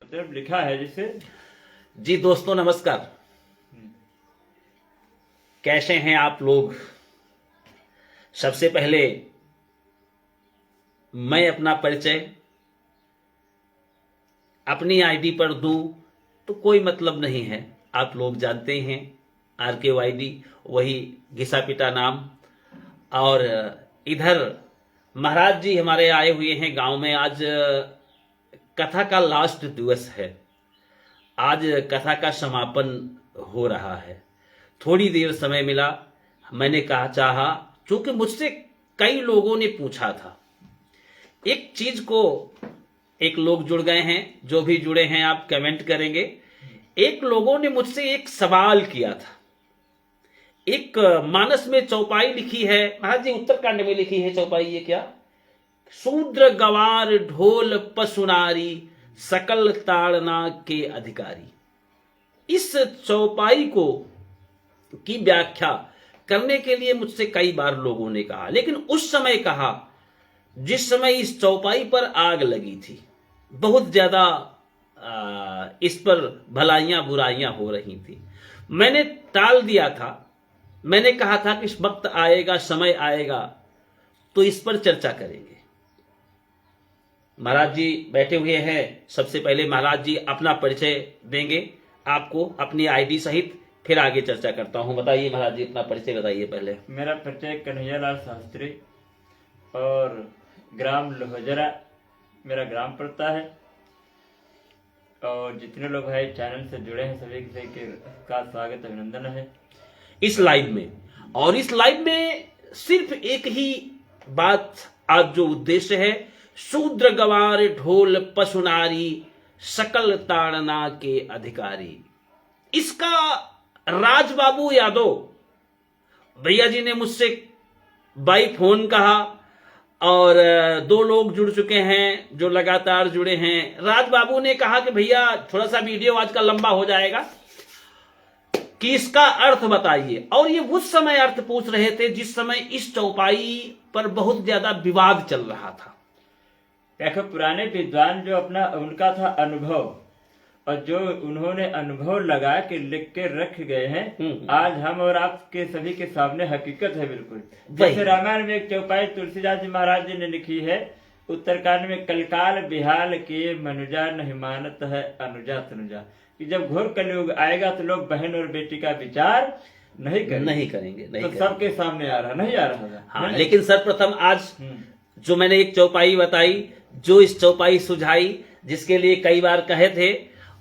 मतलब लिखा है जिसे। जी दोस्तों नमस्कार। कैसे हैं आप लोग। सबसे पहले मैं अपना परिचय अपनी आईडी पर दूं तो कोई मतलब नहीं है, आप लोग जानते हैं RKYD, वही घिसा पिटा नाम। और इधर महाराज जी हमारे आए हुए हैं गांव में। आज कथा का लास्ट दिवस है, आज कथा का समापन हो रहा है। थोड़ी देर समय मिला, मैंने कहा चाहा, क्योंकि मुझसे कई लोगों ने पूछा था एक चीज को। एक लोग जुड़ गए हैं, जो भी जुड़े हैं आप कमेंट करेंगे। एक लोगों ने मुझसे एक सवाल किया था। एक मानस में चौपाई लिखी है महाराज जी, उत्तरकांड में लिखी है चौपाई, ये क्या? शूद्र गवार ढोल पसुनारी सकल ताड़ना के अधिकारी। इस चौपाई को की व्याख्या करने के लिए मुझसे कई बार लोगों ने कहा, लेकिन उस समय कहा जिस समय इस चौपाई पर आग लगी थी, बहुत ज्यादा इस पर भलाइयां बुराइयां हो रही थी। मैंने टाल दिया था। मैंने कहा था कि इस वक्त आएगा, समय आएगा तो इस पर चर्चा करेंगे। महाराज जी बैठे हुए हैं। सबसे पहले महाराज जी अपना परिचय देंगे आपको, अपनी आईडी सहित, फिर आगे चर्चा करता हूं। बताइए महाराज जी, अपना परिचय बताइए पहले। मेरा परिचय कन्हैयालाल शास्त्री और ग्राम लोहजरा मेरा ग्राम पड़ता है। और जितने लोग हैं चैनल से जुड़े हैं सभी का स्वागत अभिनंदन है इस लाइव में। और इस लाइव में सिर्फ एक ही बात, आज जो उद्देश्य है, शूद्र गवार ढोल पसुनारी सकल ताड़ना के अधिकारी। इसका राजबाबू यादव भैया जी ने मुझसे बाई फोन कहा, और दो लोग जुड़ चुके हैं जो लगातार जुड़े हैं। राजबाबू ने कहा कि भैया थोड़ा सा वीडियो आज का लंबा हो जाएगा, कि इसका अर्थ बताइए। और ये उस समय अर्थ पूछ रहे थे जिस समय इस चौपाई पर बहुत ज्यादा विवाद चल रहा था। देखो, पुराने विद्वान जो अपना उनका था अनुभव, और जो उन्होंने अनुभव लगा के लिख के रख गए हैं, आज हम और आपके सभी के सामने हकीकत है बिल्कुल। जैसे रामायण में एक चौपाई तुलसीदास जी महाराज जी ने लिखी है, उत्तरकांड में, कलकाल बिहाल किए मनुजा नहीं मानत है अनुजा तनुजा। कि जब घोर कलयुग आएगा तो लोग बहन और बेटी का विचार नहीं करेंगे। तो सबके सामने आ रहा नहीं आ रहा था। हाँ, लेकिन सर्वप्रथम आज जो मैंने एक चौपाई बताई, जो इस चौपाई सुझाई, जिसके लिए कई बार कहे थे,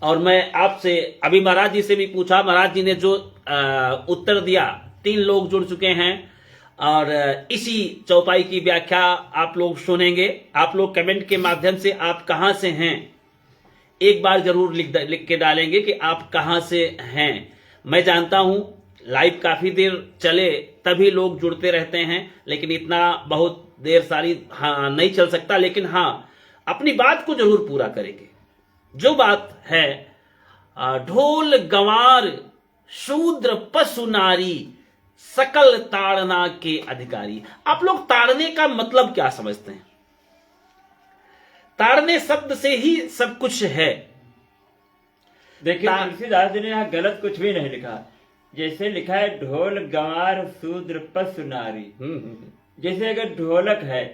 और मैं आपसे अभी महाराज जी से भी पूछा, महाराज जी ने जो उत्तर दिया, 3 लोग जुड़ चुके हैं। और इसी चौपाई की व्याख्या आप लोग सुनेंगे। आप लोग कमेंट के माध्यम से आप कहां से हैं एक बार जरूर लिख के डालेंगे कि आप कहां से हैं। मैं जानता हूं लाइव काफी देर चले तभी लोग जुड़ते रहते हैं, लेकिन इतना बहुत देर सारी नहीं चल सकता। लेकिन हाँ, अपनी बात को जरूर पूरा करेंगे। जो बात है, ढोल गंवार शूद्र पशु नारी सकल ताड़ना के अधिकारी। आप लोग ताड़ने का मतलब क्या समझते हैं? ताड़ने शब्द से ही सब कुछ है। देखिए, तुलसीदास जी ने यहाँ गलत कुछ भी नहीं लिखा। जैसे लिखा है ढोल गंवार शूद्र पशु नारी। जैसे अगर ढोलक है,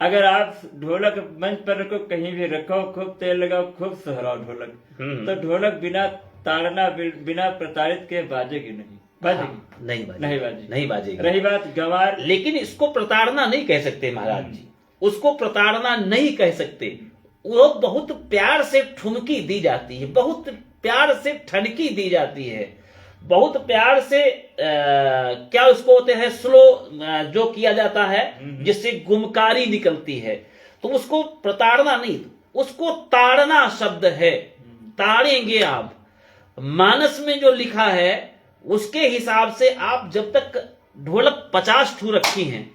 अगर आप ढोलक मंच पर रखो, कहीं भी रखो, खूब तेल लगाओ, खूब सहराओ ढोलक, तो ढोलक बिना ताड़ना बिना प्रताड़ित के बाजेगी नहीं। बाजेगी? नहीं बाजेगी। रही बात गंवार, लेकिन इसको प्रताड़ना नहीं कह सकते महाराज जी, उसको प्रताड़ना नहीं कह सकते। वो बहुत प्यार से ठुमकी दी जाती है, बहुत प्यार से ठनकी दी जाती है, बहुत प्यार से क्या उसको होते हैं, स्लो जो किया जाता है जिससे गुमकारी निकलती है, तो उसको प्रताड़ना नहीं, उसको ताड़ना शब्द है। ताड़ेंगे आप। मानस में जो लिखा है उसके हिसाब से आप जब तक ढोलक 50 ठू रखी हैं।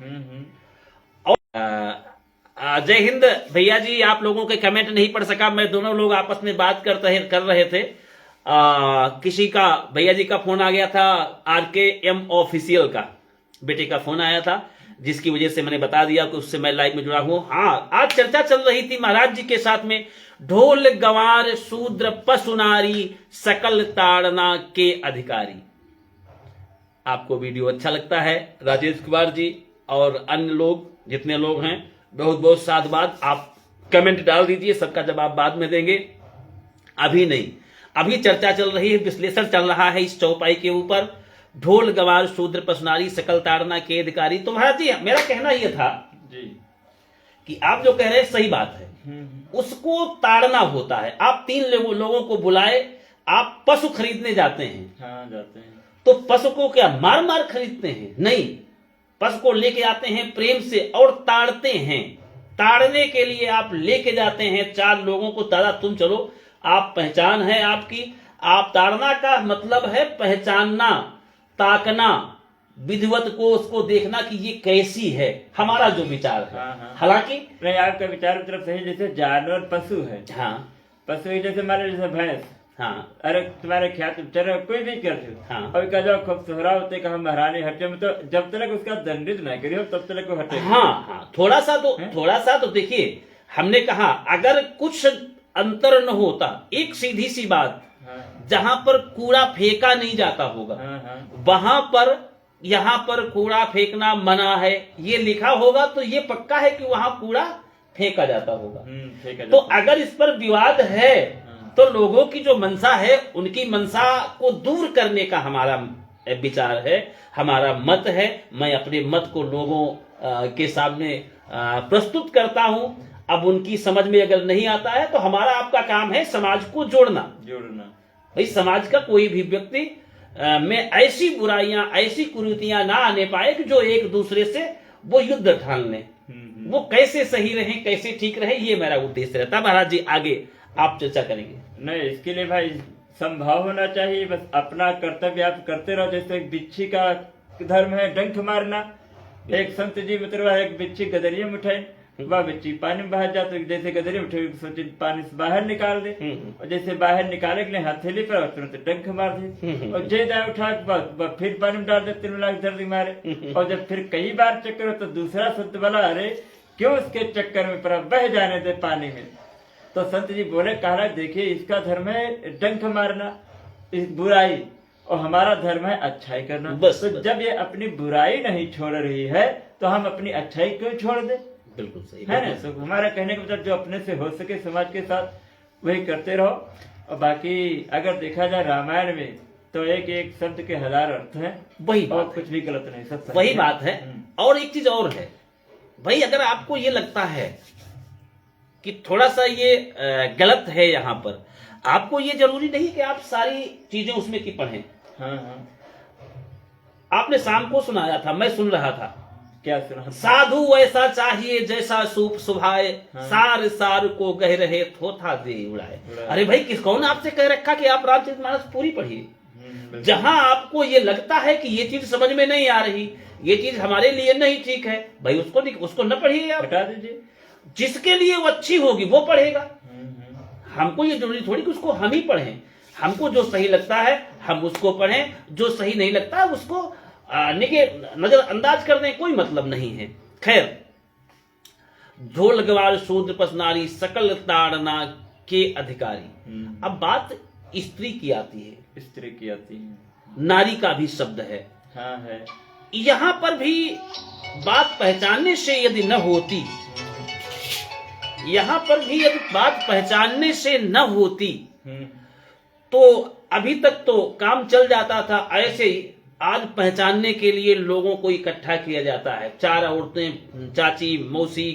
और जय हिंद भैया जी, आप लोगों के कमेंट नहीं पढ़ सका मैं, दोनों लोग आपस में बात कर रहे थे। किसी का, भैया जी का फोन आ गया था, RKM ऑफिशियल का, बेटे का फोन आया था। जिसकी वजह से मैंने बता दिया कि उससे मैं लाइव में जुड़ा हूं। हाँ, आज चर्चा चल रही थी महाराज जी के साथ में, ढोल गंवार शूद्र पशु नारी सकल ताड़ना के अधिकारी। आपको वीडियो अच्छा लगता है, राजेश कुमार जी और अन्य लोग जितने लोग हैं, बहुत बहुत साधुवाद। आप कमेंट डाल दीजिए, सबका जवाब बाद में देंगे, अभी नहीं। अभी चर्चा चल रही है, विश्लेषण चल रहा है इस चौपाई के ऊपर, ढोल गंवार शूद्र पशु नारी सकल ताड़ना के अधिकारी। तो महाराज जी, मेरा कहना यह था जी कि आप जो कह रहे हैं सही बात है, उसको ताड़ना होता है। आप 3 लोगों को बुलाए, आप पशु खरीदने जाते हैं, हाँ जाते हैं, तो पशु को क्या मार मार खरीदते हैं? नहीं, पशु को लेके आते हैं प्रेम से और ताड़ते हैं। ताड़ने के लिए आप लेके जाते हैं 4 लोगों को, दादा तुम चलो, आप पहचान है आपकी। आप ताड़ना का मतलब है पहचानना, ताकना, विधिवत को उसको देखना कि ये कैसी है, हमारा जो विचार है। हाँ, हाँ। हालांकि नहीं, आपका विचार तरफ सही। जैसे जानवर पशु है, हाँ पशु ही जैसे मान लो जैसे भैंस, हाँ अरे तुम्हारे ख्यात चलो कोई भी करते हो, हाँ। और कह जाओ खूब सोहरा होते कि हम महारानी हटे में, तो जब तक उसका दंडित नहीं करियो तब तक वो हटे। हाँ हाँ, थोड़ा सा तो देखिए, हमने कहा अगर कुछ अंतर न होता, एक सीधी सी बात, हाँ, जहां पर कूड़ा फेंका नहीं जाता होगा, हाँ, हाँ, वहां पर यहां पर कूड़ा फेंकना मना है ये लिखा होगा, तो ये पक्का है कि वहां कूड़ा फेंका जाता होगा। ठीक है। तो अगर इस पर विवाद है, तो लोगों की जो मनसा है, उनकी मनसा को दूर करने का हमारा विचार है, हमारा मत है। मैं अपने मत को लोगों के सामने प्रस्तुत करता हूं। अब उनकी समझ में अगर नहीं आता है, तो हमारा आपका काम है समाज को जोड़ना। भाई, समाज का कोई भी व्यक्ति में ऐसी बुराइयां, ऐसी कुरीतियां ना आने पाए कि जो एक दूसरे से वो युद्ध ठान लें। वो कैसे सही रहे, कैसे ठीक रहे, ये मेरा उद्देश्य रहता है। महाराज जी, आगे आप चर्चा करेंगे। नहीं, इसके लिए भाई संभाव होना चाहिए, बस अपना कर्तव्य आप करते रहो। जैसे एक बिच्छी का धर्म है डंक मारना। एक संत जी मतलब एक बिच्छी गदरिये में उठाई, वह बिच्छी पानी में बह जाते, जैसे गदरिये में उठाई सोचे पानी से बाहर निकाल दे, और जैसे बाहर निकाले के लिए हथेली पर तुरंत डंक मार दे, और जे जाए उठा के फिर पानी में डाल दे, 3 लाख दर्द मारे। और जब फिर कई बार चक्कर हो तो दूसरा संत बोला, अरे क्यों उसके चक्कर में पर बह जाने दे पानी में। तो संत जी बोले, कहा देखिए इसका धर्म है डंक मारना, इस बुराई, और हमारा धर्म है अच्छाई करना। बस, तो जब ये अपनी बुराई नहीं छोड़ रही है, तो हम अपनी अच्छाई क्यों छोड़ दे? बिल्कुल सही है ना। तो हमारा कहने का मतलब जो अपने से हो सके समाज के साथ वही करते रहो। और बाकी अगर देखा जाए रामायण में, तो एक एक शब्द के 1000 अर्थ हैं, वही और बात कुछ भी गलत नहीं, सब सही वही बात है। और एक चीज और है भाई, अगर आपको ये लगता है कि थोड़ा सा ये गलत है यहाँ पर, आपको ये जरूरी नहीं कि आप सारी चीजें उसमें की पढ़ें। हाँ, हाँ। आपने शाम को सुनाया था, मैं सुन रहा था, क्या सुना? साधु वैसा चाहिए जैसा सूप सुभाए, सार सार को कह रहे थोथा दे उड़ाए। अरे भाई, कौन आपसे कह रखा कि आप रामचरितमानस पूरी पढ़िए? जहां आपको ये लगता है कि ये चीज समझ में नहीं आ रही, ये चीज हमारे लिए नहीं ठीक है, भाई उसको न पढ़िए, आप हटा दीजिए। जिसके लिए वो अच्छी होगी वो पढ़ेगा। हमको ये जरूरी थोड़ी कि उसको हम ही पढ़ें। हमको जो सही लगता है हम उसको पढ़ें, जो सही नहीं लगता है उसको नजरअंदाज कर दें, कोई मतलब नहीं है। खैर, ढोल गंवार शूद्र पशु नारी सकल ताड़ना के अधिकारी। अब बात स्त्री की आती है, स्त्री की आती है, नारी का भी शब्द है। हाँ है। यहां पर भी बात पहचानने से यदि न होती, यहां पर भी यदि बात पहचानने से न होती, तो अभी तक तो काम चल जाता था। ऐसे ही आज पहचानने के लिए लोगों को इकट्ठा किया जाता है। 4 औरतें, चाची, मौसी,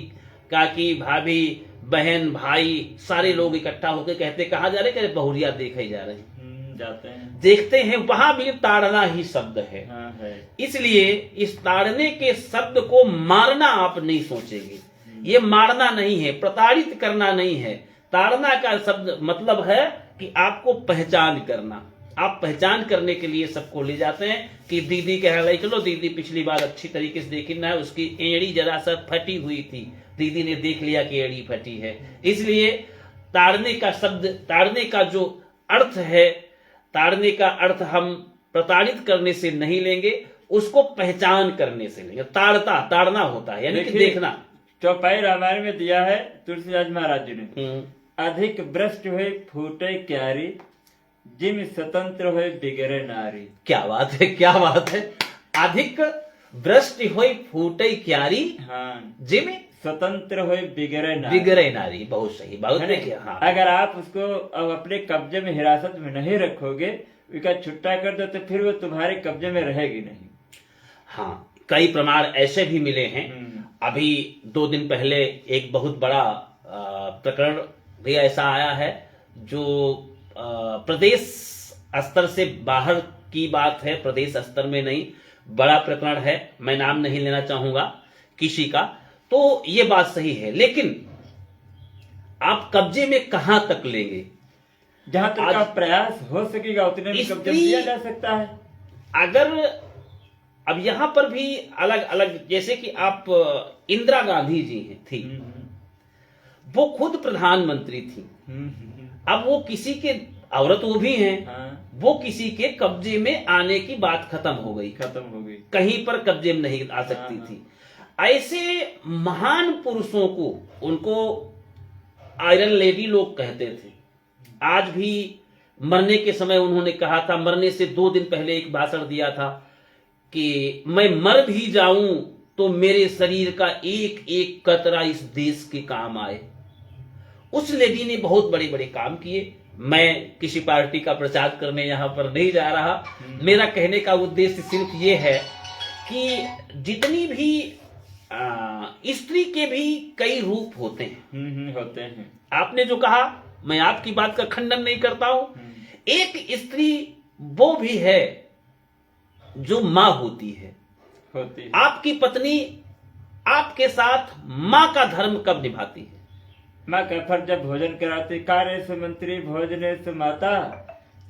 काकी, भाभी, बहन, भाई, सारे लोग इकट्ठा होकर कहते कहा जा रहे, कहते बहुरिया देखे जा रहे हैं, जाते हैं, देखते हैं। वहां भी ताड़ना ही शब्द है। हाँ है। इसलिए इस ताड़ने के शब्द को मारना आप नहीं सोचेंगे, ये मारना नहीं है, प्रताड़ित करना नहीं है। ताड़ना का शब्द मतलब है कि आपको पहचान करना। आप पहचान करने के लिए सबको ले जाते हैं कि दीदी कह रही, चलो दीदी पिछली बार अच्छी तरीके से देखी ना, उसकी एड़ी जरा सा फटी हुई थी, दीदी ने देख लिया कि एड़ी फटी है। इसलिए ताड़ने का शब्द, ताड़ने का जो अर्थ है, ताड़ने का अर्थ हम प्रताड़ित करने से नहीं लेंगे, उसको पहचान करने से लेंगे। ताड़ना होता है, यानी कि देखिए, देखना। चौपाई रामायण में दिया है तुलसीदास महाराज जी ने, हम्म, अधिक भ्रष्ट हुए फूटे क्यारी, जिम स्वतंत्र हुए बिगड़े नारी। क्या बात है, क्या बात है। अधिक भ्रष्ट होई फूटे क्यारी, हाँ, जिम स्वतंत्र हुए बिगड़े नारी। बिगड़े नारी। बहुत सही, बहुत है देखिए। ना? हाँ, अगर आप उसको अब अपने कब्जे में हिरासत में नहीं रखोगे, उसका छुट्टा कर दो, तो फिर वो तुम्हारे कब्जे में रहेगी नहीं। हाँ, कई प्रमाण ऐसे भी मिले हैं। अभी 2 दिन पहले एक बहुत बड़ा प्रकरण भी ऐसा आया है जो प्रदेश स्तर से बाहर की बात है, प्रदेश स्तर में नहीं, बड़ा प्रकरण है। मैं नाम नहीं लेना चाहूंगा किसी का। तो ये बात सही है, लेकिन आप कब्जे में कहां तक लेंगे? जहां तक आज का प्रयास हो सकेगा उतने में कब्जे में दिया जा सकता है। अगर अब यहां पर भी अलग अलग, जैसे कि आप इंदिरा गांधी जी थी, वो खुद प्रधानमंत्री थी। अब वो किसी के, औरत वो भी हैं, हाँ, वो किसी के कब्जे में आने की बात खत्म हो गई, खत्म हो गई। कहीं पर कब्जे में नहीं आ सकती थी। ऐसे महान पुरुषों को, उनको आयरन लेडी लोग कहते थे। आज भी मरने के समय उन्होंने कहा था, मरने से 2 दिन पहले एक भाषण दिया था कि मैं मर भी जाऊं तो मेरे शरीर का एक एक कतरा इस देश के काम आए। उस लेडी ने बहुत बड़े बड़े काम किए। मैं किसी पार्टी का प्रचार करने यहां पर नहीं जा रहा। मेरा कहने का उद्देश्य सिर्फ ये है कि जितनी भी स्त्री के भी कई रूप होते हैं। होते हैं। आपने जो कहा, मैं आपकी बात का खंडन नहीं करता हूं। एक स्त्री वो भी है जो मां होती है। आपकी पत्नी आपके साथ मां का धर्म कब निभाती है? मां का फर्ज जब भोजन कराती, कार्य से मंत्री भोजने से माता,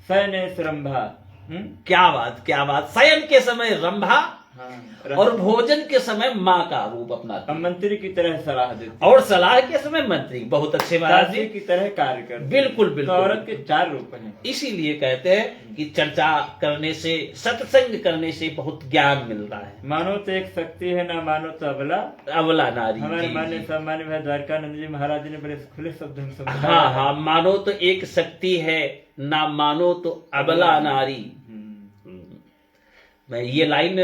शयने से रंभा। क्या बात, क्या बात। शयन के समय रंभा, हाँ, और भोजन के समय मां का रूप अपनाती, मंत्री की तरह सलाह देती, और सलाह के समय मंत्री। बहुत अच्छे महाराज जी की तरह कार्य करती। बिल्कुल बिल्कुल। तो औरत के 4 रूप हैं। इसीलिए कहते हैं कि चर्चा करने से, सत्संग करने से बहुत ज्ञान मिल रहा है। मानो तो एक शक्ति है, ना मानो तो अबला अबला नारी। हमारे मान्य सम्मान्य भाई द्वारकानंद जी महाराज जी ने बड़े खुले शब्दों में समझाया। हाँ हाँ, मानो तो एक शक्ति है, ना मानो तो अबला नारी। मैं ये लाइन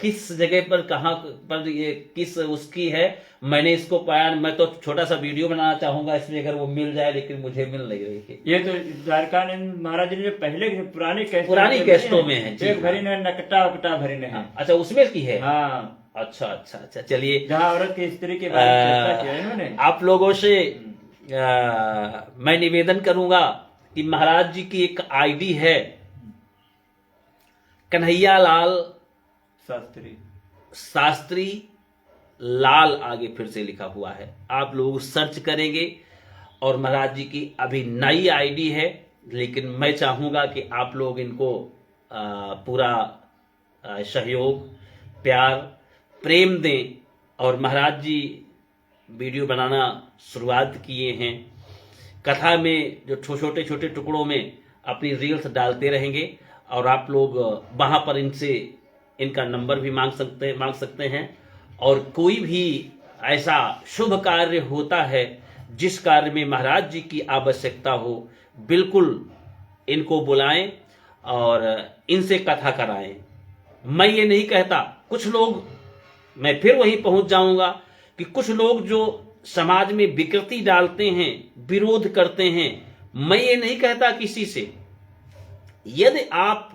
किस जगह पर, कहाँ पर, ये किस उसकी है, मैंने इसको पाया। मैं तो छोटा सा वीडियो बनाना चाहूंगा इसमें, अगर वो मिल जाए, लेकिन मुझे मिल नहीं रही है। ये तो द्वारकानंद महाराज जी ने पहले पुरानी कैसेटों में है। एक भरी ने नकटा उपटा भरी ने है। अच्छा, उसमें की है। हाँ, अच्छा अच्छा अच्छा, चलिए। जहाँ औरत की स्त्री के बारे में चर्चा किया है इन्होंने। आप लोगों से मैं निवेदन करूंगा कि महाराज जी की एक आईडी है, कन्हैया लाल शास्त्री लाल, आगे फिर से लिखा हुआ है। आप लोग सर्च करेंगे, और महाराज जी की अभी नई आईडी है, लेकिन मैं चाहूंगा कि आप लोग इनको पूरा सहयोग, प्यार, प्रेम दें। और महाराज जी वीडियो बनाना शुरुआत किए हैं, कथा में जो छोटे छोटे टुकड़ों में अपनी रील्स डालते रहेंगे, और आप लोग वहां पर इनसे इनका नंबर भी मांग सकते हैं। और कोई भी ऐसा शुभ कार्य होता है, जिस कार्य में महाराज जी की आवश्यकता हो, बिल्कुल इनको बुलाएं और इनसे कथा कराएं। मैं ये नहीं कहता, कुछ लोग, मैं फिर वहीं पहुंच जाऊंगा कि कुछ लोग जो समाज में विकृति डालते हैं, विरोध करते हैं, मैं ये नहीं कहता किसी से। यदि आप,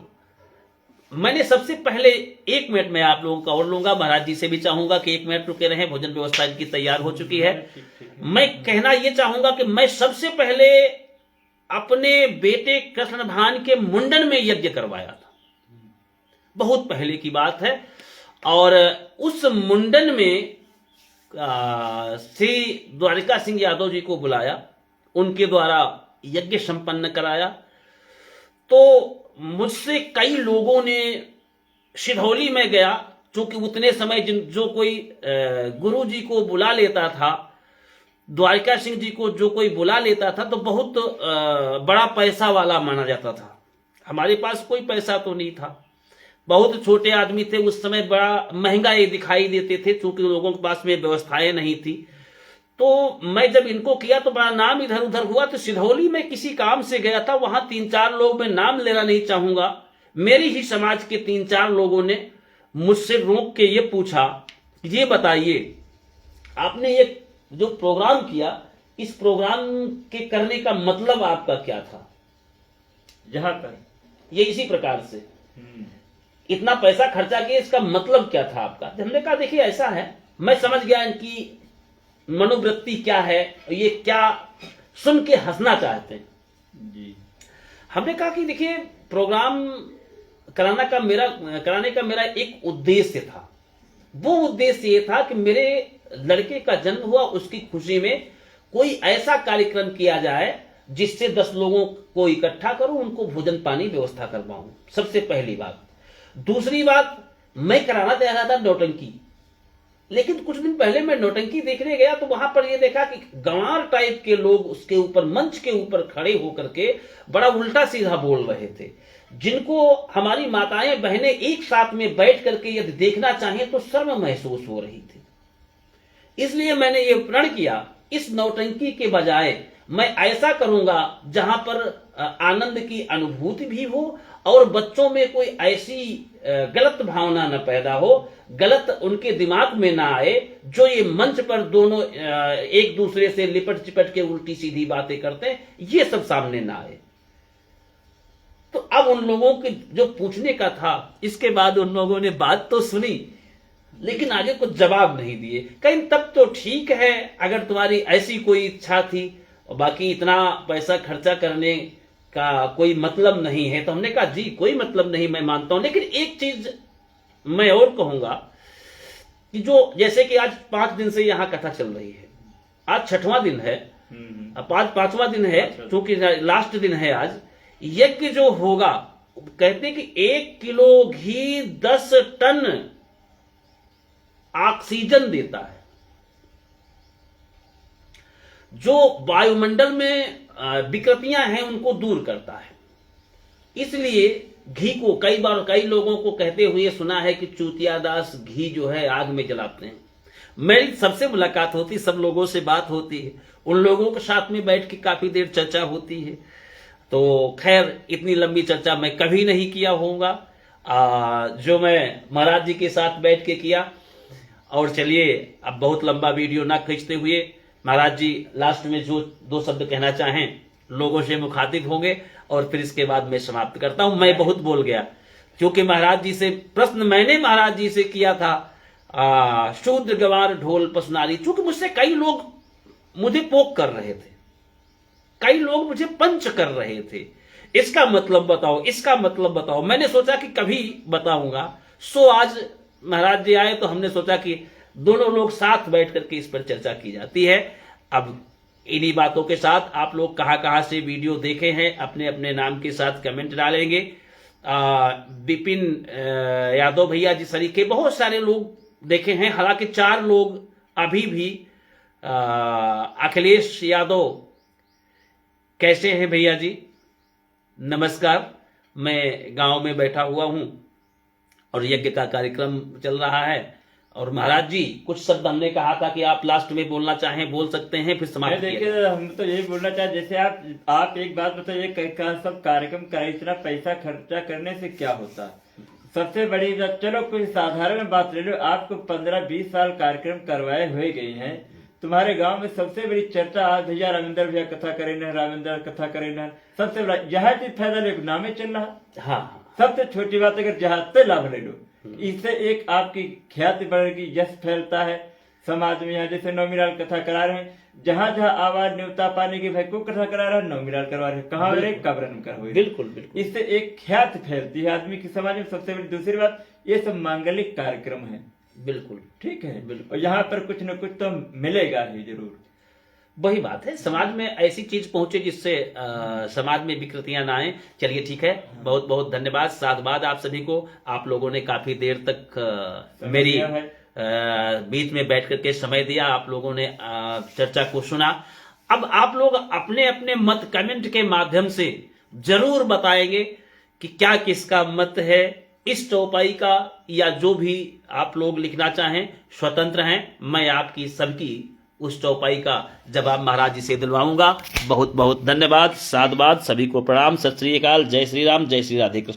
मैंने सबसे पहले 1 मिनट में आप लोगों का और लूंगा, महाराज जी से भी चाहूंगा कि 1 मिनट रुके रहें, भोजन व्यवस्था इनकी तैयार हो चुकी है। मैं कहना यह चाहूंगा कि मैं सबसे पहले अपने बेटे कृष्णभान के मुंडन में यज्ञ करवाया था, बहुत पहले की बात है। और उस मुंडन में श्री द्वारिका सिंह यादव जी को बुलाया, उनके द्वारा यज्ञ संपन्न कराया। तो मुझसे कई लोगों ने, सिधौली में गया, क्योंकि उतने समय जो कोई गुरु जी को बुला लेता था, द्वारिका सिंह जी को जो कोई बुला लेता था, तो बहुत बड़ा पैसा वाला माना जाता था। हमारे पास कोई पैसा तो नहीं था। बहुत छोटे आदमी थे उस समय, बड़ा महंगा ये दिखाई देते थे क्योंकि लोगों के पास में व्यवस्थाएं नहीं थी। तो मैं जब इनको किया तो बड़ा नाम इधर उधर हुआ। तो सिधौली में किसी काम से गया था, वहां 3-4 लोग, मैं नाम लेना नहीं चाहूंगा, मेरी ही समाज के 3-4 लोगों ने मुझसे रोक के ये पूछा, ये बताइए आपने ये जो प्रोग्राम किया, इस प्रोग्राम के करने का मतलब आपका क्या था? जहां पर ये इसी प्रकार से इतना पैसा खर्चा किया, इसका मतलब क्या था आपका? हमने कहा देखिए ऐसा है, मैं समझ गया इनकी मनोवृत्ति क्या है, ये क्या सुन के हंसना चाहते हैं जी। हमने कहा कि देखिए प्रोग्राम कराने का मेरा एक उद्देश्य था। वो उद्देश्य ये था कि मेरे लड़के का जन्म हुआ, उसकी खुशी में कोई ऐसा कार्यक्रम किया जाए जिससे 10 लोगों को इकट्ठा करूं, उनको भोजन पानी व्यवस्था करवाऊं, सबसे पहली बात। दूसरी बात, मैं कराना चाह रहा था नौटंकी, लेकिन कुछ दिन पहले मैं नौटंकी देखने गया तो वहां पर यह देखा कि गंवार टाइप के लोग उसके ऊपर, मंच के ऊपर खड़े होकर के बड़ा उल्टा सीधा बोल रहे थे, जिनको हमारी माताएं बहनें एक साथ में बैठ करके यदि देखना चाहें तो शर्म महसूस हो रही थी। इसलिए मैंने ये प्रण किया, इस नौटंकी के बजाय मैं ऐसा करूंगा जहां पर आनंद की अनुभूति भी हो और बच्चों में कोई ऐसी गलत भावना न पैदा हो, गलत उनके दिमाग में ना आए, जो ये मंच पर दोनों एक दूसरे से लिपट चिपट के उल्टी सीधी बातें करते हैं, ये सब सामने ना आए। तो अब उन लोगों के जो पूछने का था, इसके बाद उन लोगों ने बात तो सुनी लेकिन आगे कुछ जवाब नहीं दिए। कहीं तब तो ठीक है अगर तुम्हारी ऐसी कोई इच्छा थी, और बाकी इतना पैसा खर्चा करने का कोई मतलब नहीं है। तो हमने कहा जी कोई मतलब नहीं, मैं मानता हूं, लेकिन एक चीज मैं और कहूंगा कि जो जैसे कि आज 5 दिन से यहां कथा चल रही है, आज 6वां दिन है, अब आज 5वां दिन है, क्योंकि लास्ट दिन है आज। यज्ञ जो होगा, कहते हैं कि 1 किलो घी 10 टन ऑक्सीजन देता है, जो वायुमंडल में विकृतियां हैं उनको दूर करता है। इसलिए घी को कई बार कई लोगों को कहते हुए सुना है कि चूतिया दास घी जो है आग में जलाते हैं। मेरी सबसे मुलाकात होती, सब लोगों से बात होती है, उन लोगों के साथ में बैठ के काफी देर चर्चा होती है। तो खैर इतनी लंबी चर्चा मैं कभी नहीं किया होऊंगा जो मैं महाराज जी के साथ बैठ के किया। और चलिए अब बहुत लंबा वीडियो ना खींचते हुए, महाराज जी लास्ट में जो 2 शब्द कहना चाहें, लोगों से मुखातिब होंगे और फिर इसके बाद मैं समाप्त करता हूं। मैं बहुत बोल गया क्योंकि महाराज जी से प्रश्न मैंने महाराज जी से किया था, शूद्र गवार ढोल पसनारी, चूंकि मुझसे कई लोग मुझे पोक कर रहे थे, कई लोग मुझे पंच कर रहे थे, इसका मतलब बताओ, इसका मतलब बताओ। मैंने सोचा कि कभी बताऊंगा, सो आज महाराज जी आए तो हमने सोचा कि दोनों लोग साथ बैठ करके इस पर चर्चा की जाती है। अब इन्हीं बातों के साथ आप लोग कहां से वीडियो देखे हैं अपने अपने नाम के साथ कमेंट डालेंगे। विपिन यादव भैया जी सरीखे बहुत सारे लोग देखे हैं, हालांकि 4 लोग अभी भी। अखिलेश यादव कैसे हैं भैया जी? नमस्कार, मैं गांव में बैठा हुआ हूं और यज्ञ का कार्यक्रम चल रहा है। और महाराज जी कुछ शब्द हमने कहा था कि आप लास्ट में बोलना चाहें बोल सकते हैं, फिर समाप्त किया। देखिए हम तो यही बोलना चाहे, जैसे आप एक बात बताइए, सब कार्यक्रम का इतना पैसा खर्चा करने से क्या होता है? सबसे बड़ी बात, चलो कोई साधारण बात ले लो, आपको 15-20 साल कार्यक्रम करवाए हुए गए हैं, तुम्हारे गांव में सबसे बड़ी चर्चा आज भैया रामेंद्र भैया कथा करे न, रामेंद्र कथा करे न, सबसे बड़ा यह चीज फायदा ले, नामे चल रहा। हाँ, सबसे छोटी बात, अगर जहाज से लाभ ले लो, इससे एक आपकी ख्याति बढ़ेगी, यश फैलता है समाज में। यहाँ जैसे नौमीराल कथा करा रहे हैं, जहां जहां आवाज न्योता पाने की, भाई को कथा करा रहा है, नौमीराल करवा रहे हैं, कहाँ रहे, कब्रन कर हुए। बिल्कुल बिल्कुल, इससे एक ख्याति फैलती है आदमी की समाज में। सबसे बड़ी दूसरी बात, ये सब मांगलिक कार्यक्रम है, बिल्कुल ठीक है, बिल्कुल। और यहाँ पर कुछ न कुछ तो मिलेगा ही जरूर। वही बात है, समाज में ऐसी चीज पहुंचे जिससे समाज में विकृतियां ना आए। चलिए ठीक है, बहुत बहुत धन्यवाद, साधुवाद आप सभी को। आप लोगों ने काफी देर तक मेरी बीच में बैठ करके समय दिया, आप लोगों ने चर्चा को सुना। अब आप लोग अपने अपने मत कमेंट के माध्यम से जरूर बताएंगे कि क्या किसका मत है, इस चौपाई का या जो भी आप लोग लिखना चाहें स्वतंत्र हैं। मैं आपकी सबकी उस चौपाई का जवाब महाराज जी से दिलवाऊंगा। बहुत बहुत धन्यवाद, साधुवाद, सभी को प्रणाम, सत श्री अकाल, जय श्री राम, जय श्री राधे कृष्ण।